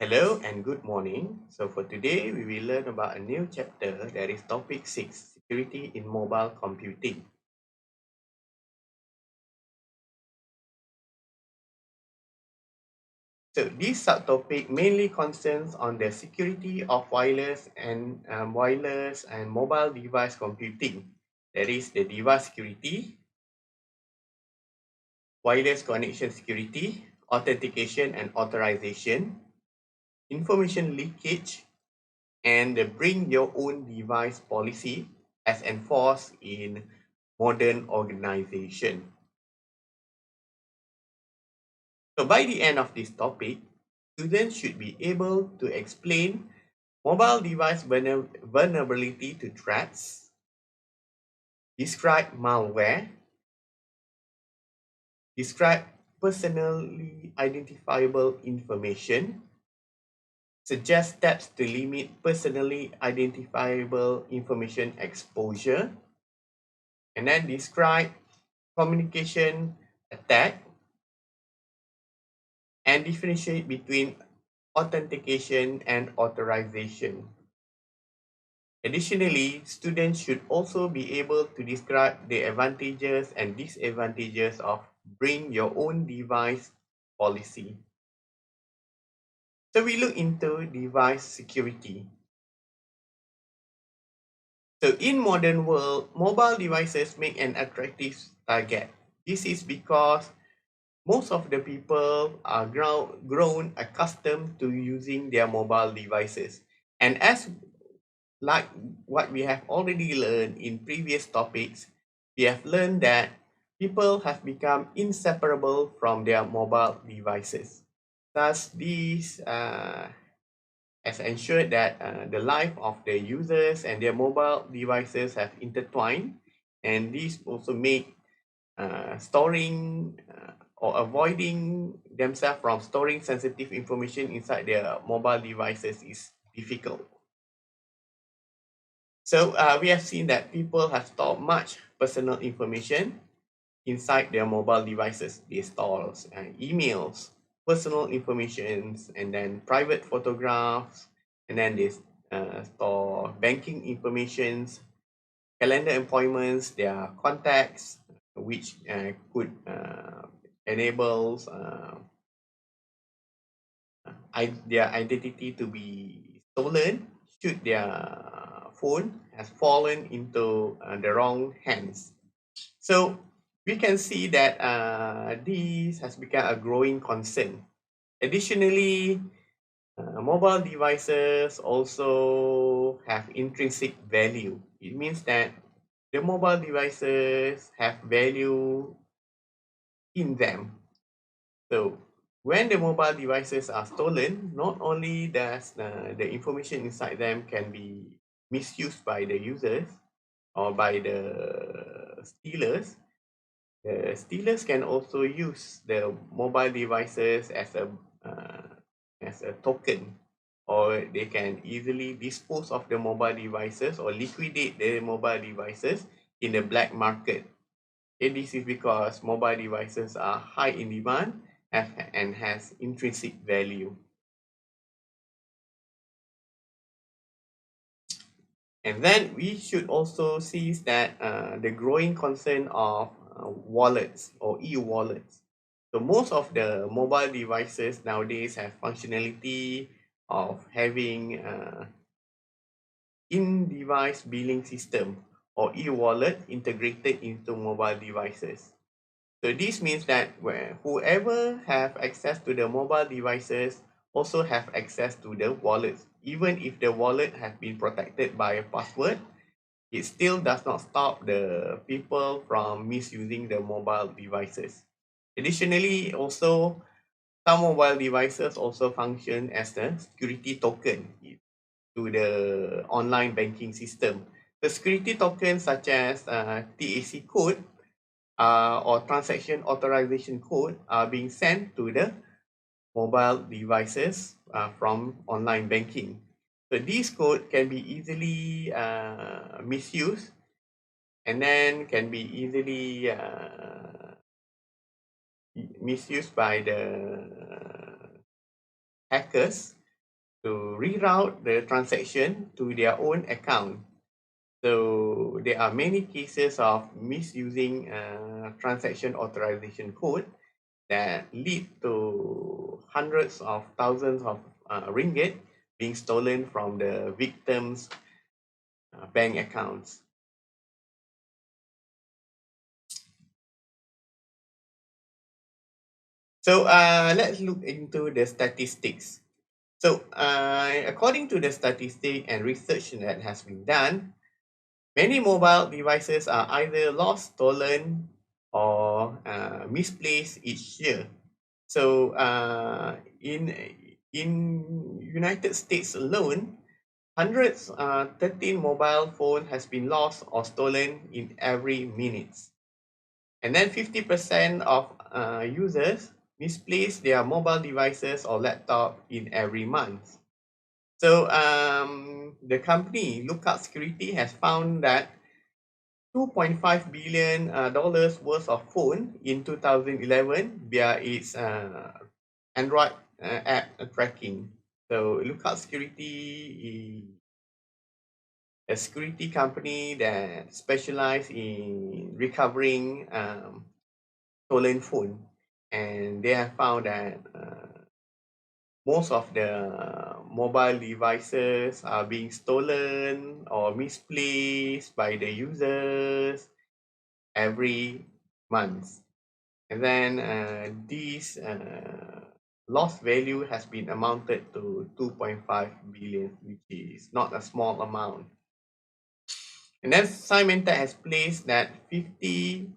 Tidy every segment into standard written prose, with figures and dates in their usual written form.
Hello and good morning. So for today, we will learn about a new chapter that is topic 6, security in mobile computing. So this subtopic mainly concerns on the security of wireless and mobile device computing. That is the device security, wireless connection security, authentication and authorization, information leakage, and the bring your own device policy as enforced in modern organization. So by the end of this topic, students should be able to explain mobile device vulnerability to threats, describe malware, describe personally identifiable information, suggest steps to limit personally identifiable information exposure, and then describe communication attack and differentiate between authentication and authorization. Additionally, students should also be able to describe the advantages and disadvantages of bring your own device policy. So we look into device security. So in modern world, mobile devices make an attractive target. This is because most of the people are grown accustomed to using their mobile devices. And as like what we have already learned in previous topics, we have learned that people have become inseparable from their mobile devices. Thus, this has ensured that the life of the users and their mobile devices have intertwined, and this also make storing or avoiding themselves from storing sensitive information inside their mobile devices is difficult. So we have seen that people have stored much personal information inside their mobile devices. They store emails, personal informations, and then private photographs, and then they store banking informations, calendar appointments, their contacts, which could enables their identity to be stolen should their phone has fallen into the wrong hands. So we can see that this has become a growing concern. Additionally, mobile devices also have intrinsic value. It means that the mobile devices have value in them. So when the mobile devices are stolen, not only does the information inside them can be misused by the users or by the stealers, the stealers can also use the mobile devices uh, as a token, or they can easily dispose of the mobile devices or liquidate the mobile devices in the black market. And this is because mobile devices are high in demand and has intrinsic value. And then we should also see that the growing concern of wallets or e-wallets. So most of the mobile devices nowadays have functionality of having in-device billing system or e-wallet integrated into mobile devices. So this means that whoever have access to the mobile devices also have access to the wallets. Even if the wallet has been protected by a password, it still does not stop the people from misusing the mobile devices. Additionally, also some mobile devices also function as a security token to the online banking system. The security tokens such as TAC code or transaction authorization code are being sent to the mobile devices from online banking. So this code can be easily misused and then can be easily misused by the hackers to reroute the transaction to their own account. So there are many cases of misusing transaction authorization code that lead to hundreds of thousands of ringgit being stolen from the victims' bank accounts. So let's look into the statistics. So according to the statistic and research that has been done, many mobile devices are either lost, stolen, or misplaced each year. So in United States alone, hundreds 13 mobile phone has been lost or stolen in every minute. And then 50% of users misplace their mobile devices or laptop in every month. So the company Lookout Security has found that 2.5 billion dollars worth of phone in 2011 via its Android app tracking. So Lookout Security is a security company that specializes in recovering stolen phone, and they have found that most of the mobile devices are being stolen or misplaced by the users every month. And then this lost value has been amounted to 2.5 billion, which is not a small amount. And then Symantec has placed that 50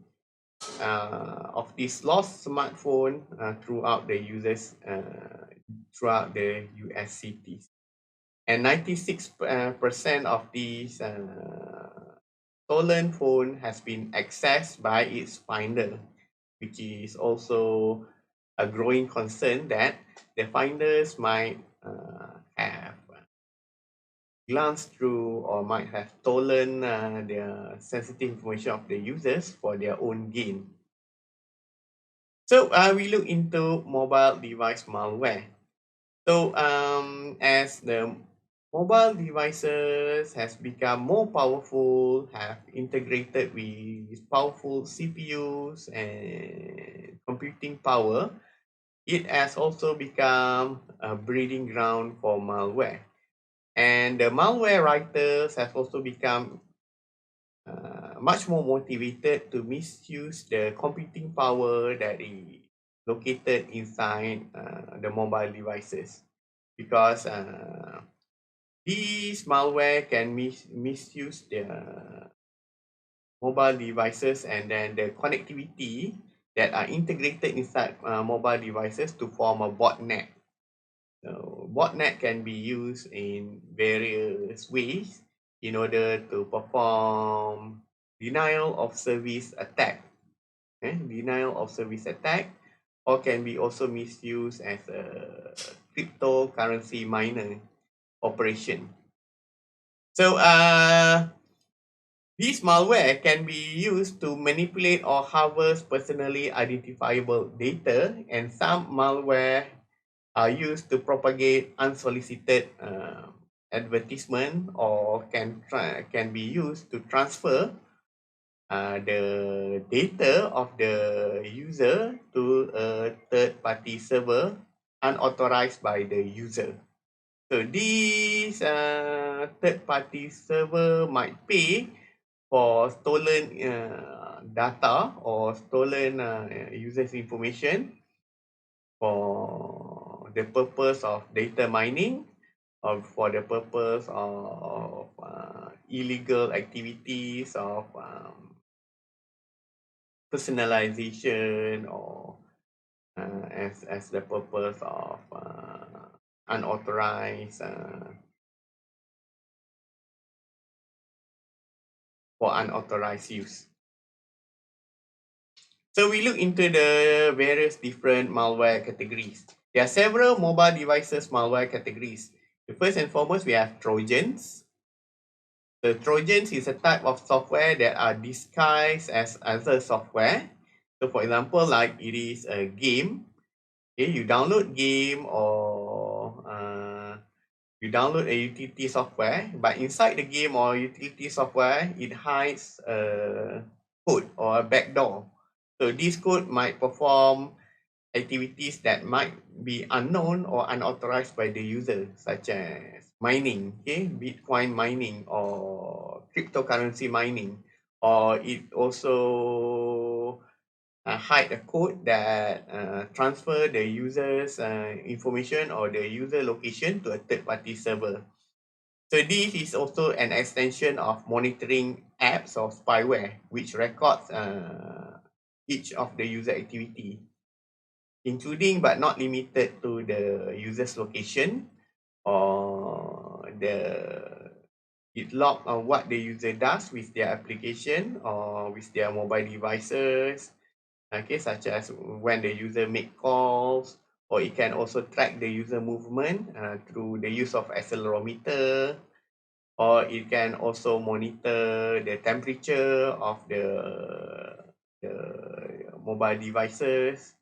of these lost smartphone throughout the users throughout the US cities. And 96% of these stolen phone has been accessed by its finder, which is also a growing concern that the finders might have glanced through or might have stolen the sensitive information of the users for their own gain. So we look into mobile device malware. So as the mobile devices has become more powerful, have integrated with powerful CPUs and computing power, it has also become a breeding ground for malware. And the malware writers have also become much more motivated to misuse the computing power that is located inside the mobile devices, because these malware can misuse the mobile devices and then the connectivity that are integrated inside mobile devices to form a botnet. So botnet can be used in various ways in order to perform denial of service attack. Denial of service attack, or can be also misused as a cryptocurrency miner operation. So this malware can be used to manipulate or harvest personally identifiable data, and some malware are used to propagate unsolicited advertisement, or can be used to transfer the data of the user to a third-party server unauthorized by the user. So these third-party server might pay for stolen data or stolen users' information for the purpose of data mining, or for the purpose of illegal activities of personalization, or as the purpose of unauthorized for unauthorized use. So we look into the various different malware categories. There are several mobile devices malware categories. The first and foremost, we have Trojans. The Trojans is a type of software that are disguised as other software. So for example, like it is a game. Okay, you download game, or You download a utility software, but inside the game or utility software, it hides a code or a backdoor. So this code might perform activities that might be unknown or unauthorized by the user, such as mining, okay, Bitcoin mining or cryptocurrency mining, or it also hide a code that transfer the user's information or the user location to a third-party server. So this is also an extension of monitoring apps or spyware, which records each of the user activity, including but not limited to the user's location or it log on what the user does with their application or with their mobile devices, okay, such as when the user make calls, or it can also track the user movement through the use of accelerometer, or it can also monitor the temperature of the mobile devices,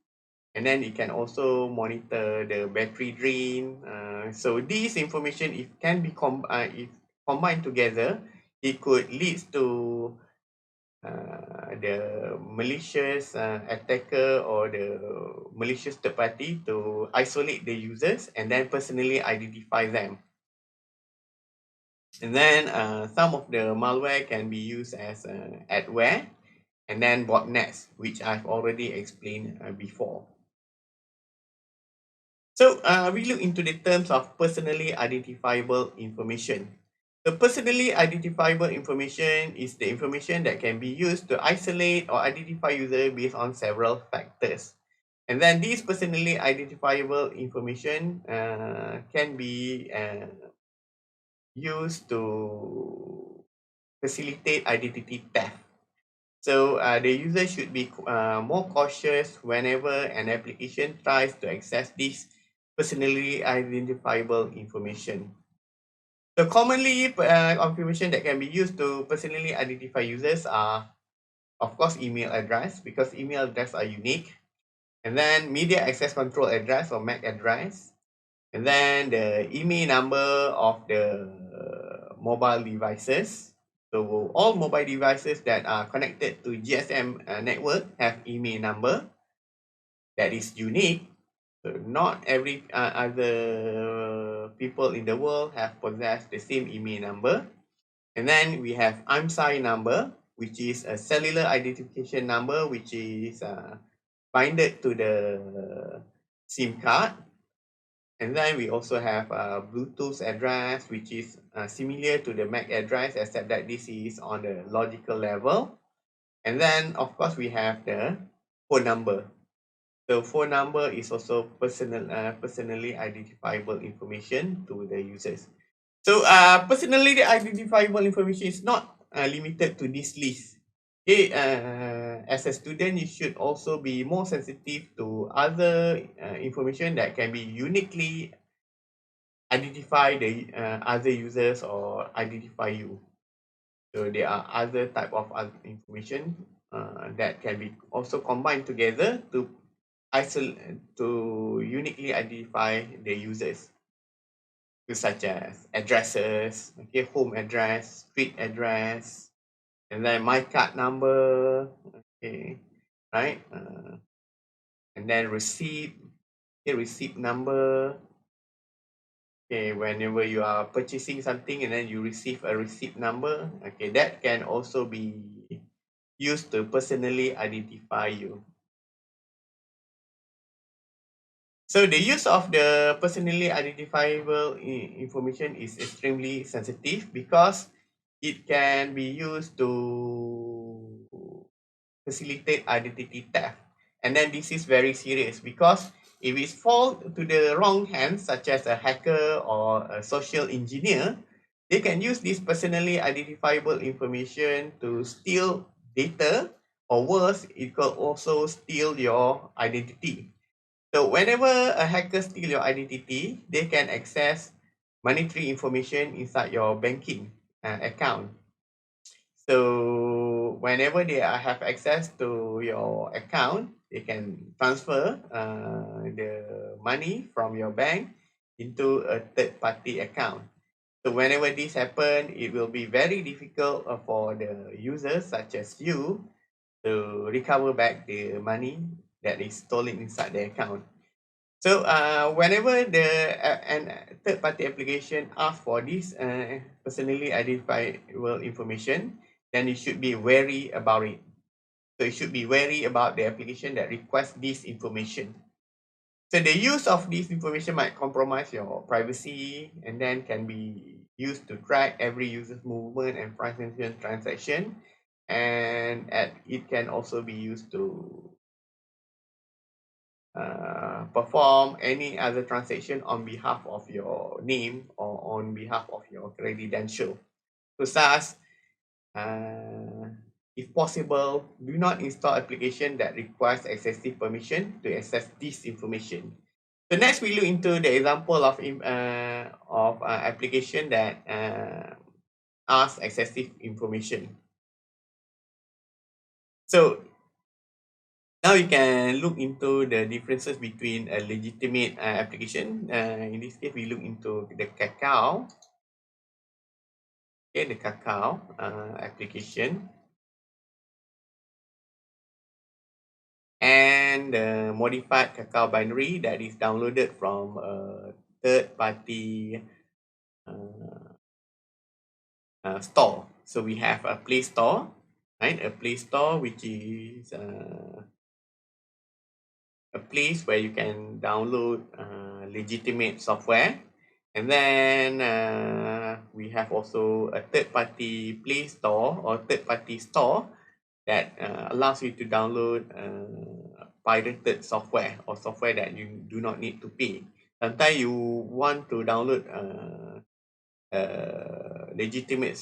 and then it can also monitor the battery drain. So this information, if can be if combined together, it could lead to the malicious attacker or the malicious third party to isolate the users and then personally identify them. And then some of the malware can be used as adware and then botnets, which I've already explained before. So we look into the terms of personally identifiable information. The personally identifiable information is the information that can be used to isolate or identify user based on several factors. And then this personally identifiable information can be used to facilitate identity theft. So the user should be more cautious whenever an application tries to access this personally identifiable information. So commonly, information that can be used to personally identify users are, of course, email address, because email address are unique. And then media access control address or MAC address. And then the email number of the mobile devices. So all mobile devices that are connected to GSM network have email number that is unique. So not every other people in the world have possessed the same email number. And then we have IMSI number, which is a cellular identification number, which is binded to the SIM card. And then we also have a Bluetooth address, which is similar to the MAC address, except that this is on the logical level. And then, of course, we have the phone number. The phone number is also personally identifiable information to the users. So, personally identifiable information is not limited to this list. Okay, as a student, you should also be more sensitive to other information that can be uniquely identify the other users or identify you. So there are other type of other information that can be also combined together to isolate to uniquely identify the users, such as addresses, okay, home address, street address, and then my card number, okay, right, and then receipt, okay, receipt number. Okay, whenever you are purchasing something and then you receive a receipt number, okay, that can also be used to personally identify you. So the use of the personally identifiable information is extremely sensitive because it can be used to facilitate identity theft. And then this is very serious because if it falls to the wrong hands, such as a hacker or a social engineer, they can use this personally identifiable information to steal data, or worse, it could also steal your identity. So whenever a hacker steals your identity, they can access monetary information inside your banking account. So whenever they have access to your account, they can transfer the money from your bank into a third-party account. So whenever this happens, it will be very difficult for the users such as you to recover back the money that is stolen inside the account. So whenever an third-party application asks for this personally identifiable information, then you should be wary about it. So you should be wary about the application that requests this information. So the use of this information might compromise your privacy and then can be used to track every user's movement and financial transaction, and it can also be used to perform any other transaction on behalf of your name or on behalf of your credential. So thus, if possible, do not install application that requires excessive permission to access this information. So next, we look into the example of application that asks excessive information. So now you can look into the differences between a legitimate application. In this case, we look into the Kakao. Okay, the Kakao application. And the modified Kakao binary that is downloaded from a third-party store. So we have a Play Store, right? A Play Store which is a place where you can download legitimate software. And then we have also a third-party Play Store or third-party store that allows you to download pirated software or software that you do not need to pay. Sometimes you want to download a legitimate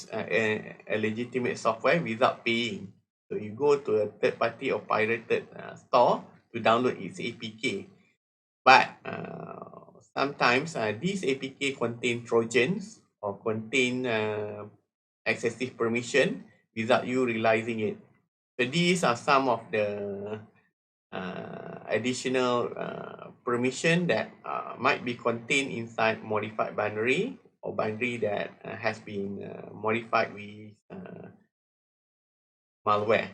software without paying. So you go to a third-party or pirated store to download its APK. But sometimes these APK contain trojans or contain excessive permission without you realizing it. So these are some of the additional permission that might be contained inside modified binary or binary that has been modified with malware.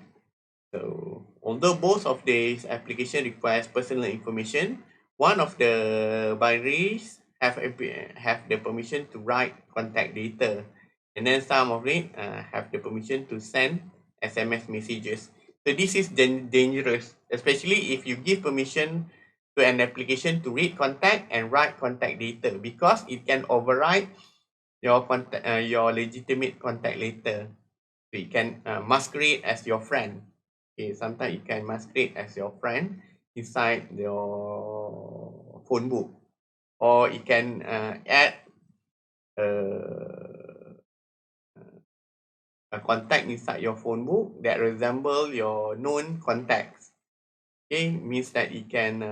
So although both of these application requires personal information, one of the binaries have the permission to write contact data, and then some of it have the permission to send SMS messages. So this is dangerous, especially if you give permission to an application to read contact and write contact data, because it can override your legitimate contact data. So it can masquerade as your friend. Okay, sometimes it can masquerade as your friend inside your phone book, or it can add a contact inside your phone book that resemble your known contacts. Okay, means that it can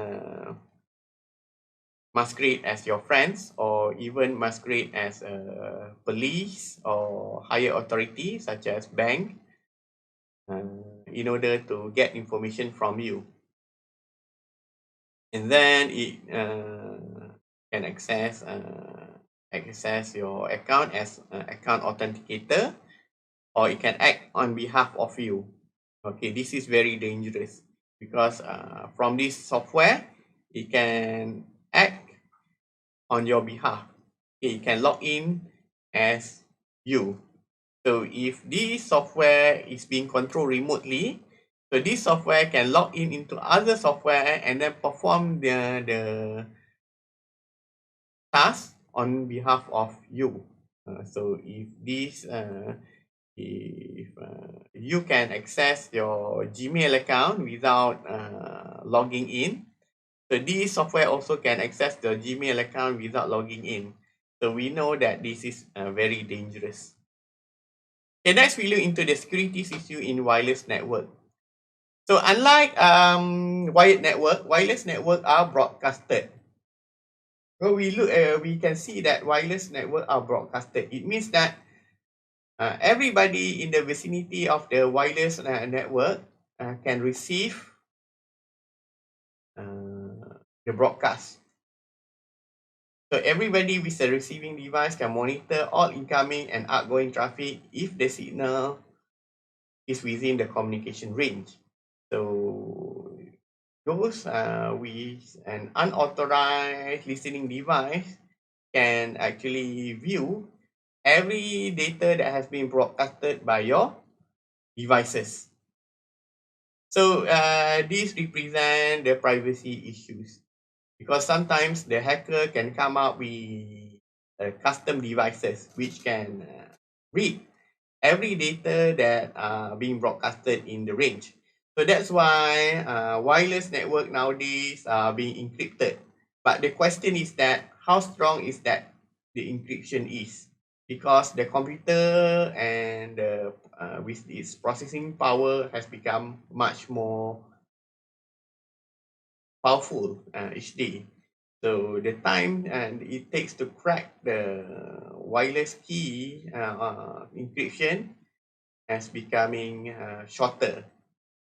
masquerade as your friends or even masquerade as police or higher authority such as bank in order to get information from you. And then it can access your account as account authenticator, or it can act on behalf of you. Okay, this is very dangerous because from this software, it can act on your behalf. Okay, it can log in as you. So if this software is being controlled remotely, so this software can log in into other software and then perform the task on behalf of you. So if you can access your Gmail account without logging in, so this software also can access the Gmail account without logging in. So we know that this is very dangerous. Okay, next we look into the securities issue in wireless network. So unlike wired network, wireless network are broadcasted. So we can see that wireless network are broadcasted. It means that everybody in the vicinity of the wireless network can receive the broadcast. So everybody with a receiving device can monitor all incoming and outgoing traffic if the signal is within the communication range. So those with an unauthorized listening device can actually view every data that has been broadcasted by your devices. So these represent the privacy issues because sometimes the hacker can come up with custom devices which can read every data that are being broadcasted in the range. So that's why wireless network nowadays are being encrypted. But the question is that how strong is that the encryption is? Because the computer and with its processing power has become much more powerful each day. So the time and it takes to crack the wireless key encryption as becoming shorter.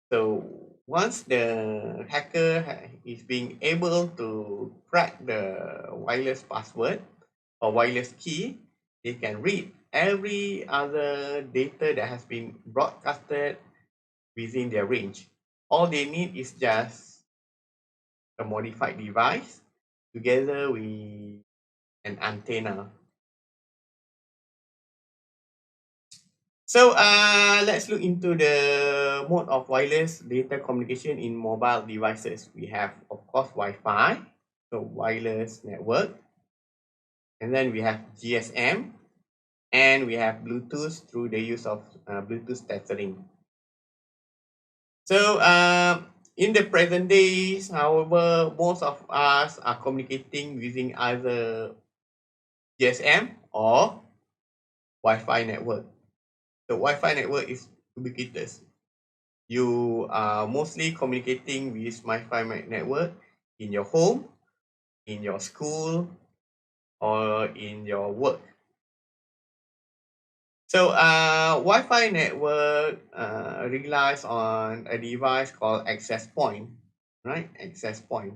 So once the hacker is being able to crack the wireless password or wireless key, they can read every other data that has been broadcasted within their range. All they need is just a modified device together with an antenna. So let's look into the mode of wireless data communication in mobile devices. We have, of course, Wi-Fi, so wireless network, and then we have GSM, and we have Bluetooth through the use of Bluetooth tethering. So in the present days, however, most of us are communicating using either GSM or Wi-Fi network. The Wi-Fi network is ubiquitous. You are mostly communicating with Wi-Fi network in your home, in your school, or in your work. So Wi-Fi network relies on a device called access point, right? Access point.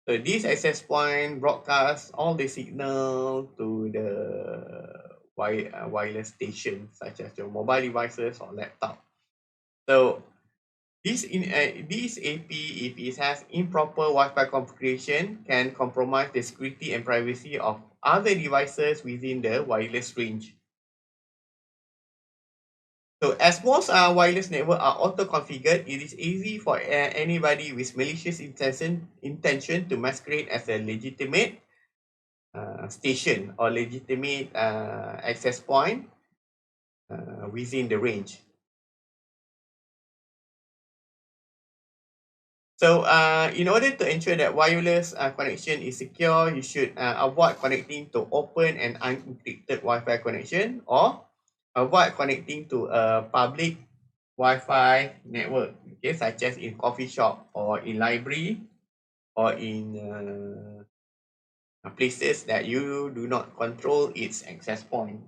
So this access point broadcasts all the signal to the wireless station, such as your mobile devices or laptop. So this AP, if it has improper Wi-Fi configuration, can compromise the security and privacy of other devices within the wireless range. So as most wireless networks are auto-configured, it is easy for anybody with malicious intention to masquerade as a legitimate station or legitimate access point within the range. So in order to ensure that wireless connection is secure, you should avoid connecting to open and unencrypted Wi-Fi connection or avoid connecting to a public Wi-Fi network, okay, such as in coffee shop or in library or in places that you do not control its access point.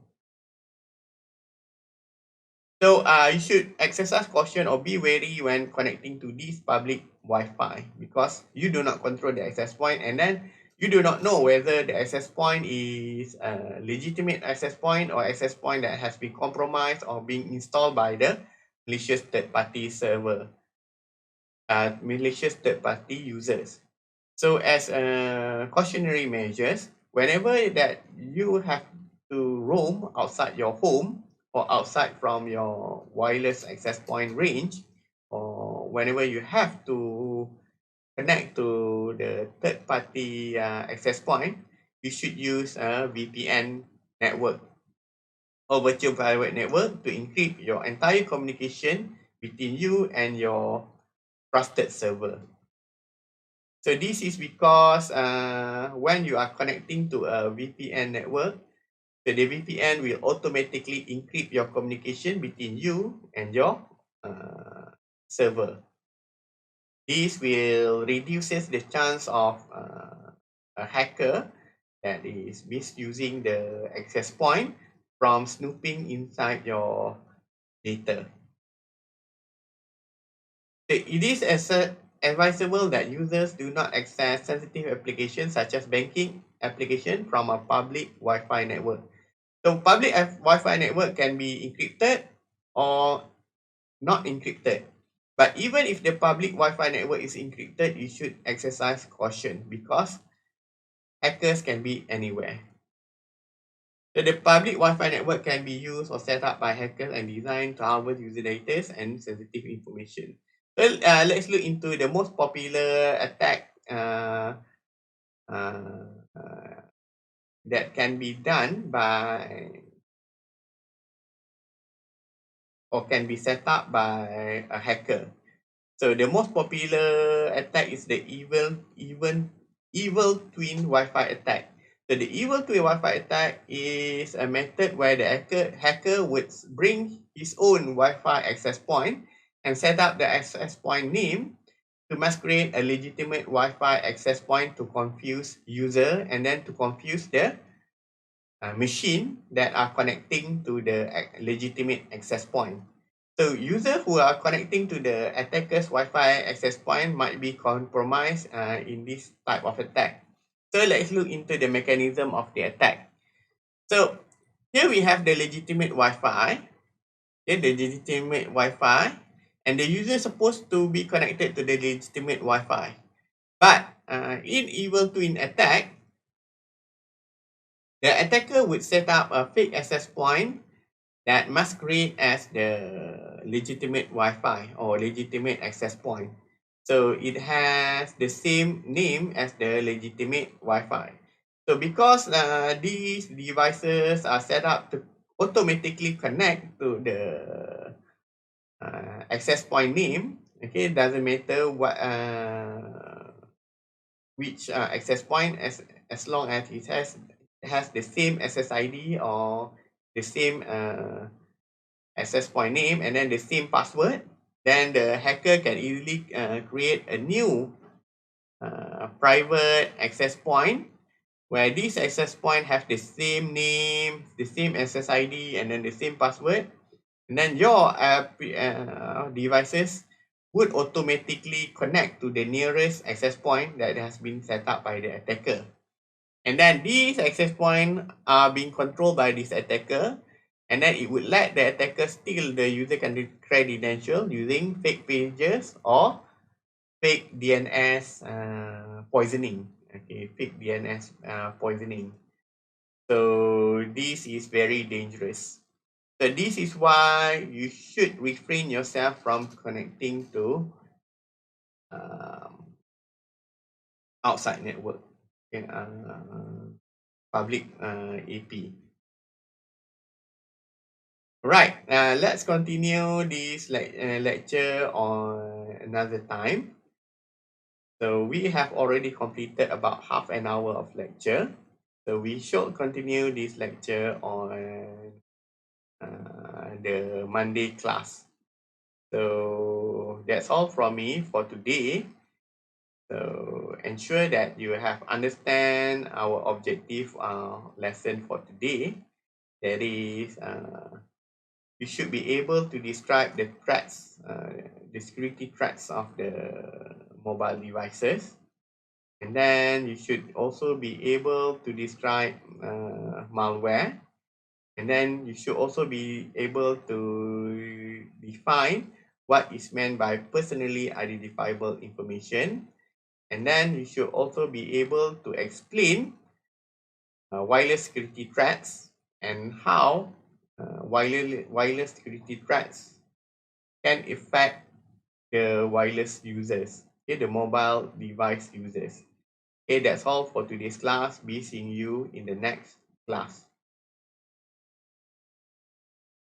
So you should exercise caution or be wary when connecting to this public Wi-Fi because you do not control the access point and then you do not know whether the access point is a legitimate access point or access point that has been compromised or being installed by the malicious third-party server, malicious third-party users. So as cautionary measures, whenever that you have to roam outside your home or outside from your wireless access point range, or whenever you have to connect to the third party access point, you should use a VPN network or virtual private network to encrypt your entire communication between you and your trusted server. So this is because when you are connecting to a VPN network, so the VPN will automatically encrypt your communication between you and your server. This will reduces the chance of a hacker that is misusing the access point from snooping inside your data. It is advisable that users do not access sensitive applications such as banking application from a public Wi-Fi network. So public Wi-Fi network can be encrypted or not encrypted. But even if the public Wi-Fi network is encrypted, you should exercise caution because hackers can be anywhere. So the public Wi-Fi network can be used or set up by hackers and designed to harvest user data and sensitive information. So let's look into the most popular attack that can be done by or can be set up by a hacker. So the most popular attack is the evil twin Wi-Fi attack. So the evil twin Wi-Fi attack is a method where the hacker would bring his own Wi-Fi access point and set up the access point name to masquerade a legitimate Wi-Fi access point to confuse user and then to confuse the machine that are connecting to the legitimate access point. So users who are connecting to the attacker's Wi-Fi access point might be compromised in this type of attack. So let's look into the mechanism of the attack. So here we have the legitimate Wi-Fi. Okay, the legitimate Wi-Fi, and the user is supposed to be connected to the legitimate Wi-Fi. But in evil twin attack, the attacker would set up a fake access point that masquerade as the legitimate Wi-Fi or legitimate access point. So it has the same name as the legitimate Wi-Fi. So because these devices are set up to automatically connect to the access point name, okay, doesn't matter what which access point as long as it has the same SSID or the same access point name and then the same password, then the hacker can easily create a new private access point where this access point have the same name, the same SSID, and then the same password, and then your devices would automatically connect to the nearest access point that has been set up by the attacker. And then these access points are being controlled by this attacker, and then it would let the attacker steal the user credential using fake pages or fake DNS poisoning. Okay, fake DNS poisoning. So this is very dangerous. So this is why you should refrain yourself from connecting to outside network, okay, public AP. Right, let's continue this lecture on another time. So we have already completed about half an hour of lecture. So we should continue this lecture on the Monday class. So that's all from me for today. So ensure that you have understand our objective lesson for today. That is, you should be able to describe the threats, the security threats of the mobile devices. And then you should also be able to describe malware. And then you should also be able to define what is meant by personally identifiable information. And then you should also be able to explain wireless security threats and how wireless security threats can affect the wireless users, okay, the mobile device users. Okay, that's all for today's class. Be seeing you in the next class.